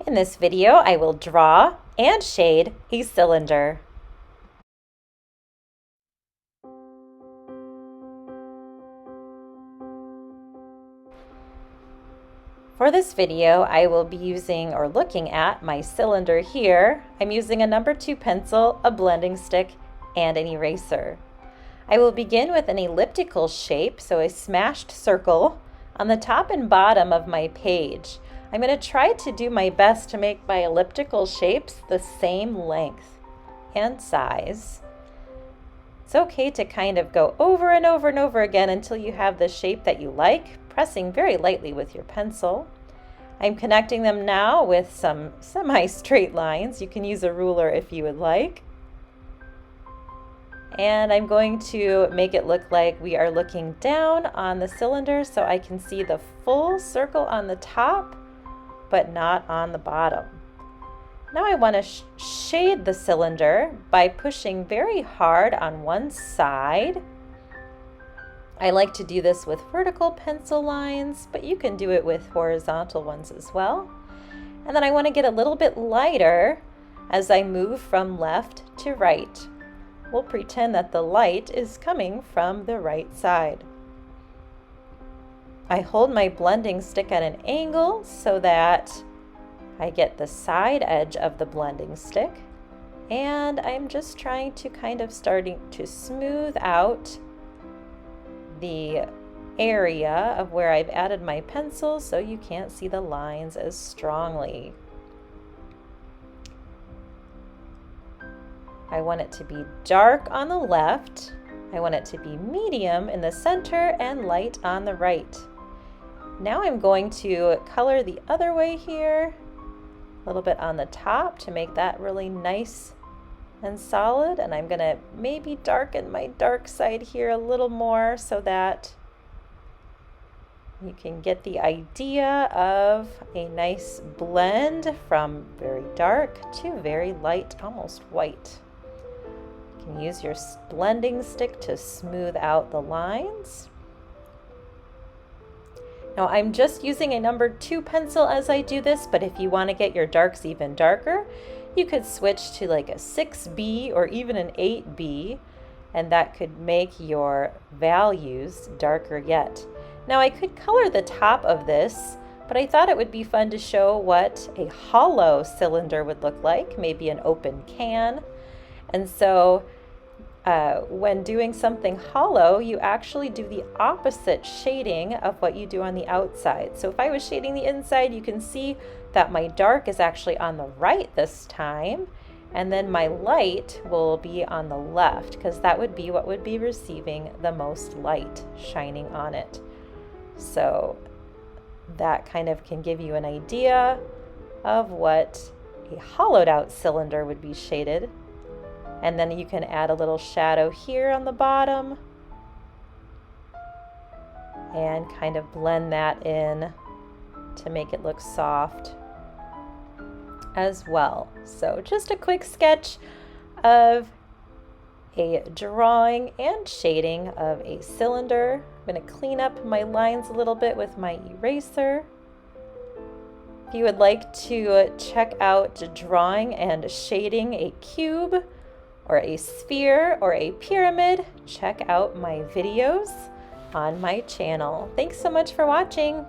In this video, I will draw and shade a cylinder. For this video, I will be using or looking at my cylinder here. I'm using a number 2 pencil, a blending stick, and an eraser. I will begin with an elliptical shape, so a smashed circle, on the top and bottom of my page. I'm going to try to do my best to make my elliptical shapes the same length and size. It's okay to kind of go over and over and over again until you have the shape that you like, pressing very lightly with your pencil. I'm connecting them now with some semi-straight lines. You can use a ruler if you would like. And I'm going to make it look like we are looking down on the cylinder so I can see the full circle on the top, but not on the bottom. Now I want to shade the cylinder by pushing very hard on one side. I like to do this with vertical pencil lines, but you can do it with horizontal ones as well. And then I want to get a little bit lighter as I move from left to right. We'll pretend that the light is coming from the right side. I hold my blending stick at an angle so that I get the side edge of the blending stick, and I'm just trying to kind of starting to smooth out the area of where I've added my pencil so you can't see the lines as strongly. I want it to be dark on the left, I want it to be medium in the center, and light on the right. Now I'm going to color the other way here, a little bit on the top to make that really nice and solid, and I'm going to maybe darken my dark side here a little more so that you can get the idea of a nice blend from very dark to very light, almost white. You can use your blending stick to smooth out the lines. Now I'm just using a number 2 pencil as I do this, but if you want to get your darks even darker, you could switch to like a 6B or even an 8B, and that could make your values darker yet. Now I could color the top of this, but I thought it would be fun to show what a hollow cylinder would look like, maybe an open can. And so when doing something hollow, you actually do the opposite shading of what you do on the outside. So if I was shading the inside, you can see that my dark is actually on the right this time, and then my light will be on the left, because that would be what would be receiving the most light shining on it. So that kind of can give you an idea of what a hollowed out cylinder would be shaded. And then you can add a little shadow here on the bottom and kind of blend that in to make it look soft as well. So just a quick sketch of a drawing and shading of a cylinder. I'm going to clean up my lines a little bit with my eraser. If you would like to check out drawing and shading a cube or a sphere or a pyramid, check out my videos on my channel. Thanks so much for watching.